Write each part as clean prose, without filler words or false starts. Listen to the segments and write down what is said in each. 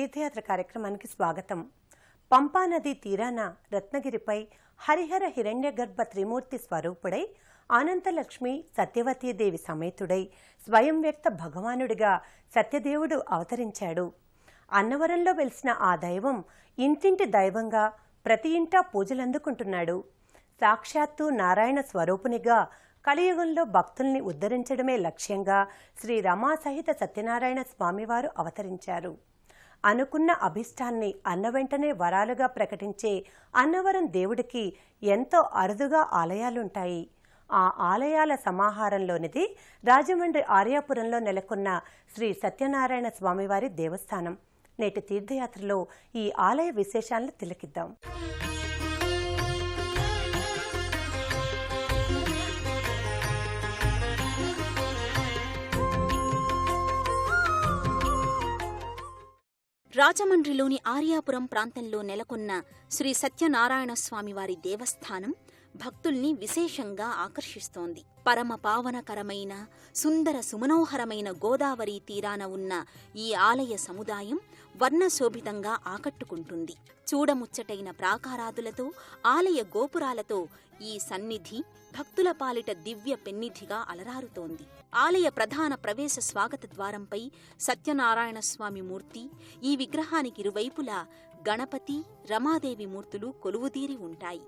తీర్థయాత్ర కార్యక్రమానికి స్వాగతం. పంపానది తీరాన రత్నగిరిపై హరిహర హిరణ్యగర్భ త్రిమూర్తి స్వరూపుడై అనంతలక్ష్మి సత్యవతీదేవి సమేతుడై స్వయం వ్యక్త భగవానుడిగా సత్యదేవుడు అవతరించాడు. అన్నవరంలో వెలిసిన ఆ దైవం ఇంటింటి దైవంగా ప్రతి ఇంటా పూజలందుకుంటున్నాడు. సాక్షాత్తు నారాయణ స్వరూపునిగా కలియుగంలో భక్తుల్ని ఉద్ధరించడమే లక్ష్యంగా శ్రీ రమా సహిత సత్యనారాయణ స్వామివారు అవతరించారు. అనుకున్న అభిష్టాన్ని అన్న వెంటనే వరాలుగా ప్రకటించే అన్నవరం దేవుడికి ఎంతో అరుదుగా ఆలయాలుంటాయి. ఆ ఆలయాల సమాహారంలోనిది రాజమండ్రి ఆర్యాపురంలో నెలకొన్న శ్రీ సత్యనారాయణ స్వామివారి దేవస్థానం. నేటి తీర్థయాత్రలో ఈ ఆలయ విశేషాలను తిలకిద్దాం. రాజమండ్రిలోని ఆర్యాపురం ప్రాంతంలో నెలకొన్న శ్రీ సత్యనారాయణ స్వామివారి దేవస్థానం భక్తుల్ని విశేషంగా ఆకర్షిస్తోంది. పరమ పావనకరమైన సుందర సుమనోహరమైన గోదావరి తీరాన ఉన్న ఈ ఆలయ సముదాయం వర్ణశోభితంగా ఆకట్టుకుంటుంది. చూడముచ్చటైన ప్రాకారాదులతో ఆలయ గోపురాలతో ఈ సన్నిధి భక్తుల పాలిట దివ్య పెన్నిధిగా అలరారుతోంది. ఆలయ ప్రధాన ప్రవేశ స్వాగత ద్వారంపై సత్యనారాయణ స్వామి మూర్తి, ఈ విగ్రహానికి ఇరువైపులా గణపతి, రమాదేవి మూర్తులు కొలువుదీరి ఉంటాయి.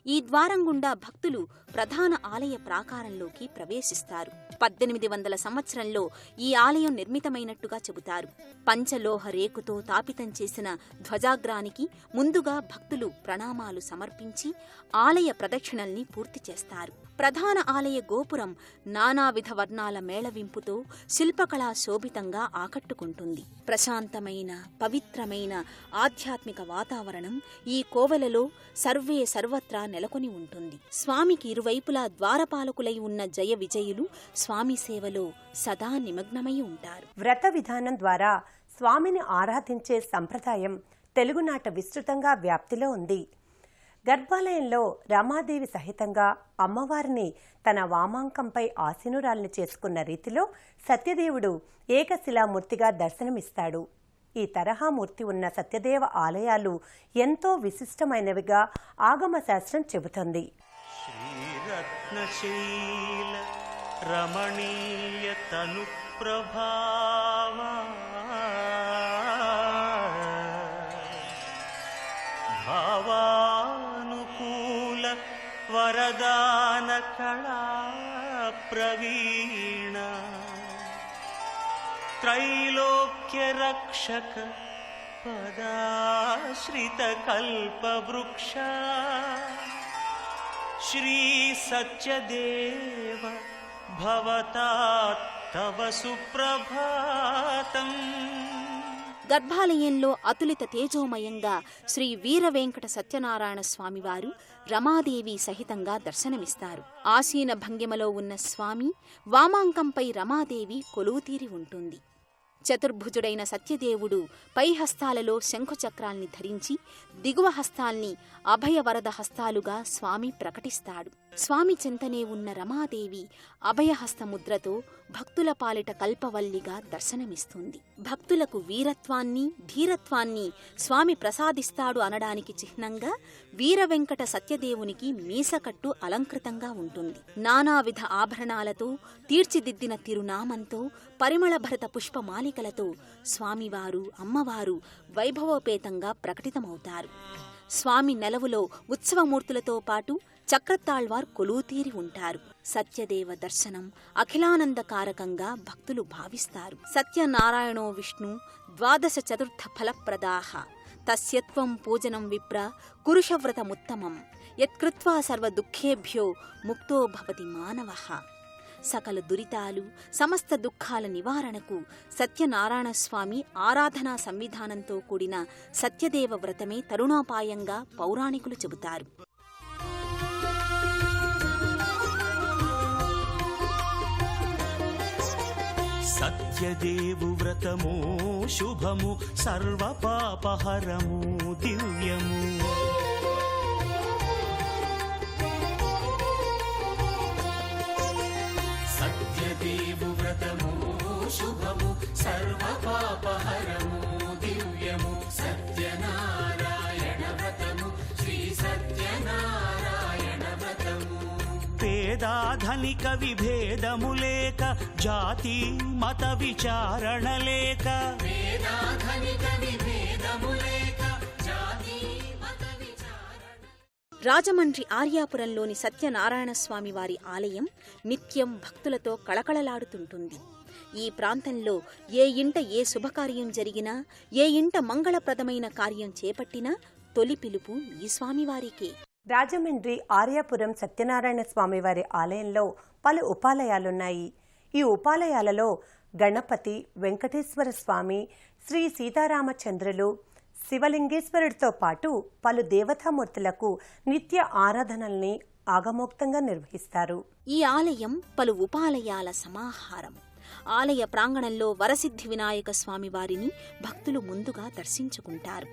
ఈ ద్వారం గుండా భక్తులు ప్రధాన ఆలయ ప్రాకారంలోకి ప్రవేశిస్తారు. 1800 సంవత్సరంలో ఈ ఆలయం నిర్మితమైనట్టుగా చెబుతారు. పంచలోహ రేకుతో తాపితం చేసిన ధ్వజాగ్రానికి ముందుగా భక్తులు ప్రణామాలు సమర్పించి ఆలయ ప్రదక్షిణల్ని పూర్తి చేస్తారు. ప్రధాన ఆలయ గోపురం నానావిధ వర్ణాల మేళవింపుతో శిల్పకళా శోభితంగా ఆకట్టుకుంటుంది. ప్రశాంతమైన పవిత్రమైన ఆధ్యాత్మిక వాతావరణం ఈ కోవెలలో సర్వత్రా నెలకొని ఉంటుంది. స్వామికి ఇరువైపులా ద్వారపాలకులై ఉన్న జయ విజయులు స్వామి సేవలో సదా నిమగ్నమై ఉంటారు. వ్రత విధానం ద్వారా స్వామిని ఆరాధించే సంప్రదాయం తెలుగునాట విస్తృతంగా వ్యాప్తిలో ఉంది. గర్భాలయంలో రమాదేవి సహితంగా అమ్మవారిని తన వామాంకంపై ఆసీనురాల్ని చేసుకున్న రీతిలో సత్యదేవుడు ఏకశిలామూర్తిగా దర్శనమిస్తాడు. ఈ తరహా మూర్తి ఉన్న సత్యదేవ ఆలయాలు ఎంతో విశిష్టమైనవిగా ఆగమ శాస్త్రం చెబుతోంది. రమణీయ తను భావానుకూల వరదాన కళా ప్రవీణ త్రైలోక్య రక్షక పదాశ్రిత కల్పవృక్ష శ్రీ సత్యదేవ భవతాత్తవ సుప్రభాతం. గర్భాలయంలో అతులిత తేజోమయంగా శ్రీ వీరవేంకట సత్యనారాయణ స్వామివారు రమాదేవి సహితంగా దర్శనమిస్తారు. ఆసీన భంగిమలో ఉన్న స్వామి వామాంకంపై రమాదేవి కొలువుతీరి ఉంటుంది. చతుర్భుజుడైన సత్యదేవుడు పై హస్తాలలో శంఖుచక్రాల్ని ధరించి దిగువ హస్తాల్ని అభయవరద హస్తాలుగా స్వామి ప్రకటిస్తాడు. స్వామి చింతనే ఉన్న రమాదేవి అభయహస్తముద్రతో భక్తుల పాలిట కల్పవల్లిగా దర్శనమిస్తుంది. భక్తులకు వీరత్వాన్ని ధీరత్వాన్ని స్వామి ప్రసాదిస్తాడు అనడానికి చిహ్నంగా వీరవెంకట సత్యదేవునికి మీసకట్టు అలంకృతంగా ఉంటుంది. నానావిధ ఆభరణాలతో తీర్చిదిద్దిన తిరునామంతో పరిమళభరిత పుష్పమాలికలతో స్వామివారు అమ్మవారు వైభవోపేతంగా ప్రకటితమవుతారు. స్వామి నెలవులో ఉత్సవమూర్తులతో పాటు చక్రతాళ్వార్ కొలువుతీరి ఉంటారు. సత్యదేవ దర్శనం అఖిలానందకారకంగా భక్తులు భావిస్తారు. సత్యనారాయణో విష్ణు ద్వాదశ చతుర్థ ఫలప్రదాః తస్యత్వం పూజనం విప్ర కురుషవ్రతముత్తమం యత్కృత్వా సర్వ దుఃఖేభ్యో ముక్తో భవతి మానవః. సకల దురితాలు సమస్త దుఃఖాల నివారణకు సత్యనారాయణ స్వామి ఆరాధనా సంవిధానంతో కూడిన సత్యదేవ వ్రతమే తరుణోపాయంగా పౌరాణికులు చెబుతారు. సత్యదేవు వ్రతము శుభము సర్వపాపహరము దివ్యము. సత్యదేవు వ్రతము శుభము సర్వపాపహరము దివ్యము. పేదాధనిక విభేదము లేక, జాతి మత విచారణ లేక. రాజమండ్రి ఆర్యాపురంలోని సత్యనారాయణ స్వామి వారి ఆలయం నిత్యం భక్తులతో కళకళలాడుతుంటుంది. ఈ ప్రాంతంలో ఏ ఇంట ఏ శుభకార్యం జరిగినా, ఏ ఇంట మంగళప్రదమైన కార్యం చేపట్టినా తొలి పిలుపు ఈ స్వామివారికే. రాజమండ్రి ఆర్యాపురం సత్యనారాయణ స్వామివారి ఆలయంలో పలు ఉపాలయాలున్నాయి. ఈ ఉపాలయాలలో గణపతి, వెంకటేశ్వర స్వామి, శ్రీ సీతారామచంద్రులు, శివలింగేశ్వరుడితో పాటు పలు దేవతామూర్తులకు నిత్య ఆరాధనల్ని ఆగమోక్తంగా నిర్వహిస్తారు. ఈ ఆలయం పలు ఉపాలయాల సమాహారం. ఆలయ ప్రాంగణంలో వరసిద్ధి వినాయక స్వామి వారిని భక్తులు ముందుగా దర్శించుకుంటారు.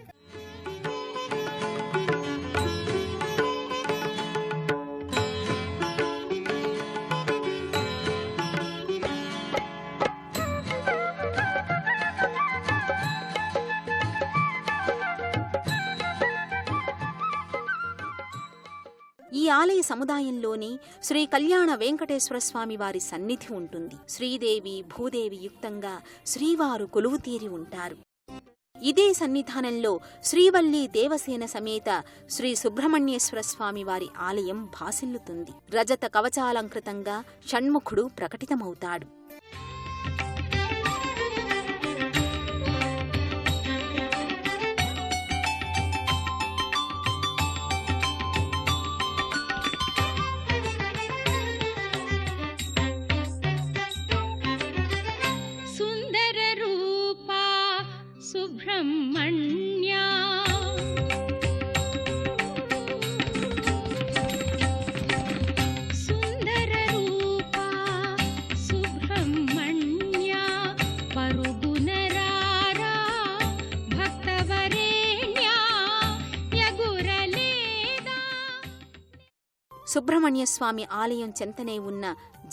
ఈ ఆలయ సముదాయంలోనే శ్రీ కళ్యాణ వెంకటేశ్వర స్వామి వారి సన్నిధి ఉంటుంది. శ్రీదేవి భూదేవి యుక్తంగా శ్రీవారు కొలువుతీరి ఉంటారు. ఇదే సన్నిధానంలో శ్రీవల్లి దేవసేన సమేత శ్రీ సుబ్రహ్మణ్యేశ్వర స్వామి వారి ఆలయం భాసిల్లుతుంది. రజత కవచాలంకృతంగా షణ్ముఖుడు ప్రకటితమవుతాడు. సుబ్రహ్మణ్యస్వామి ఆలయం చెంతనే ఉన్న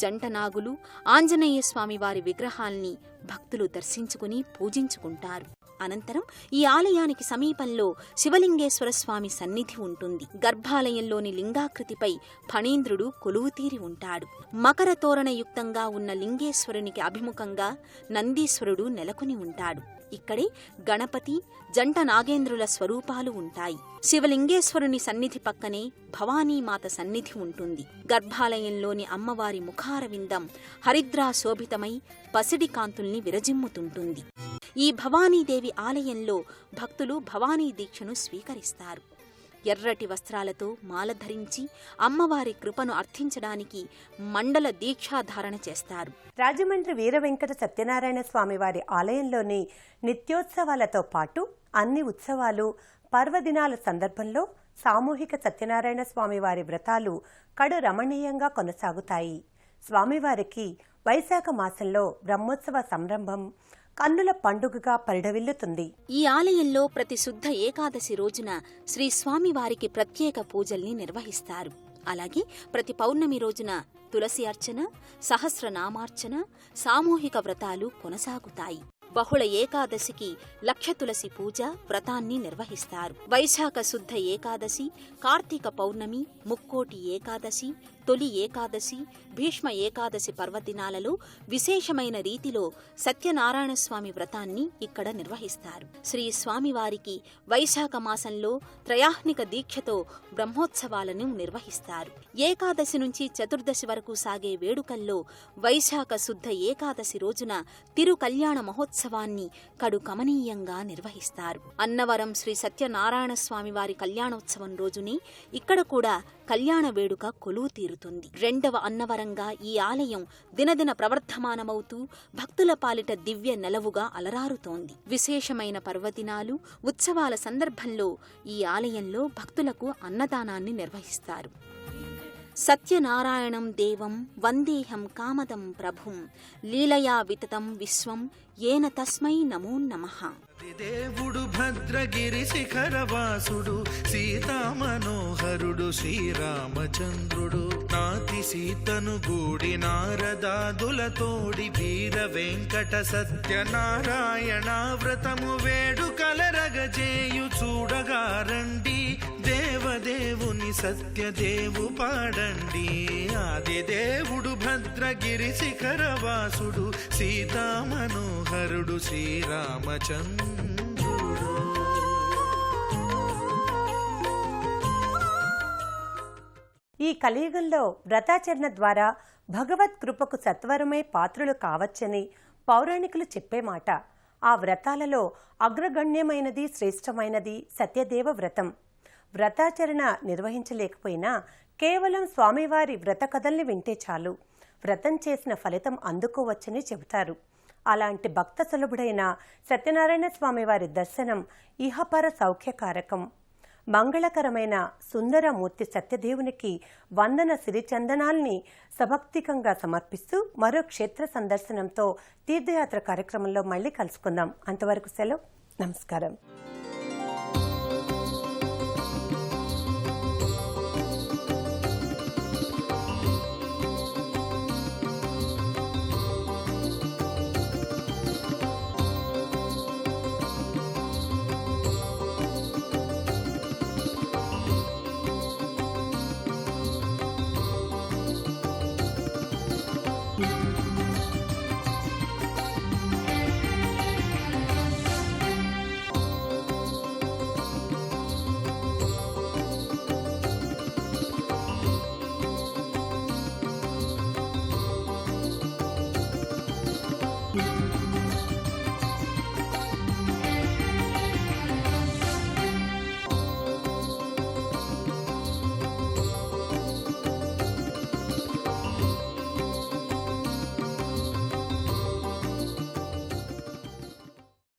జంటనాగులు, ఆంజనేయ స్వామి వారి విగ్రహాల్ని భక్తులు దర్శించుకుని పూజించుకుంటారు. అనంతరం ఈ ఆలయానికి సమీపంలో శివలింగేశ్వర స్వామి సన్నిధి ఉంటుంది. గర్భాలయంలోని లింగాకృతిపై ఫణీంద్రుడు కొలువుతీరి ఉంటాడు. మకర తోరణయుక్తంగా ఉన్న లింగేశ్వరునికి అభిముఖంగా నందీశ్వరుడు నెలకొని ఉంటాడు. ఇక్కడే గణపతి, జంట నాగేంద్రుల స్వరూపాలు ఉంటాయి. శివలింగేశ్వరుని సన్నిధి పక్కనే భవానీమాత సన్నిధి ఉంటుంది. గర్భాలయంలోని అమ్మవారి ముఖారవిందం హరిద్రా శోభితమై పసిడి కాంతుల్ని విరజిమ్ముతుంటుంది. ఈ భవానీదేవి ఆలయంలో భక్తులు భవానీ దీక్షను స్వీకరిస్తారు. ఎర్రటి వస్త్రాలతో మాల ధరించి అమ్మవారి కృపను అర్థించడానికి మండల దీక్షాధారణ చేస్తారు. రాజమండ్రి వీర వెంకట సత్యనారాయణ స్వామివారి ఆలయంలోని నిత్యోత్సవాలతో పాటు అన్ని ఉత్సవాలు, పర్వదినాల సందర్భంలో సామూహిక సత్యనారాయణ స్వామివారి వ్రతాలు కడు రమణీయంగా కొనసాగుతాయి. స్వామివారికి వైశాఖ మాసంలో బ్రహ్మోత్సవ సంరంభం కన్నుల పండుగగా పరిఢవిల్లుతుంది. ఈ ఆలయంలో ప్రతి శుద్ధ ఏకాదశి రోజున శ్రీ స్వామివారికి ప్రత్యేక పూజల్ని నిర్వహిస్తారు. అలాగే ప్రతి పౌర్ణమి రోజున తులసి అర్చన, సహస్రనామార్చన, సామూహిక వ్రతాలు కొనసాగుతాయి. బహుళ ఏకాదశికి లక్ష తులసి పూజ వ్రతాన్ని నిర్వహిస్తారు. వైశాఖ శుద్ధ ఏకాదశి, కార్తీక పౌర్ణమి, ముక్కోటి ఏకాదశి, తొలి ఏకాదశి, భీష్మ ఏకాదశి పర్వదినాలలో విశేషమైన రీతిలో సత్యనారాయణ స్వామి వ్రతాన్ని ఇక్కడ నిర్వహిస్తారు. శ్రీ స్వామివారికి వైశాఖ మాసంలో త్రయాహ్నిక దీక్షతో బ్రహ్మోత్సవాలను నిర్వహిస్తారు. ఏకాదశి నుంచి చతుర్దశి వరకు సాగే వేడుకల్లో వైశాఖ శుద్ధ ఏకాదశి రోజున తిరు కళ్యాణ మహోత్సవాన్ని కడు కమనీయంగా నిర్వహిస్తారు. అన్నవరం శ్రీ సత్యనారాయణ స్వామి వారి కళ్యాణోత్సవం రోజునే ఇక్కడ కూడా కళ్యాణ వేడుక కొలువు తీరుతుంది. రెండవ అన్నవరంగా ఈ ఆలయం దినదిన ప్రవర్ధమానమవుతూ భక్తుల పాలిట దివ్య నెలవుగా అలరారుతోంది. విశేషమైన పర్వదినాలు, ఉత్సవాల సందర్భంలో ఈ ఆలయంలో భక్తులకు అన్నదానాన్ని నిర్వహిస్తారు. సత్యనారాయణం దేవం వందేహం కామదం ప్రభుం లీలయా వితతం విశ్వం ఏన తస్మై నమో నమః. దేవుడు భద్రగిరి శిఖరవాసుడు, సీతా మనోహరుడు శ్రీరామచంద్రుడు, నాతి సీతను గూడి నారదాదులతోడి వీర వెంకట సత్యనారాయణ వ్రతము వేడుకల రగజేయు చూడగా రండి, దేవదేవుని సత్యదేవు పాడండి. ఆదిదేవుడు భద్రగిరి శిఖరవాసుడు సీతామనోహరుడు శ్రీరామచంద్రుడు. ఈ కలియుగంలో వ్రతాచరణ ద్వారా భగవత్ కృపకు సత్వరమే పాత్రులు కావచ్చని పౌరాణికులు చెప్పే మాట. ఆ వ్రతాలలో అగ్రగణ్యమైనది, శ్రేష్టమైనది సత్యదేవ వ్రతం. వ్రతాచరణ నిర్వహించలేకపోయినా కేవలం స్వామివారి వ్రత కథల్ని వింటే చాలు వ్రతం చేసిన ఫలితం అందుకోవచ్చని చెబుతారు. అలాంటి భక్త సులభుడైన సత్యనారాయణ స్వామివారి దర్శనం ఇహపర సౌఖ్యకారకం. మంగళకరమైన సుందరమూర్తి సత్యదేవునికి వందన సిరిచందనాల్ని సభక్తికంగా సమర్పిస్తూ మరో క్షేత్ర సందర్శనంతో తీర్థయాత్ర కార్యక్రమంలో మళ్ళీ కలుసుకుందాం. అంతవరకు సెలవు. నమస్కారం.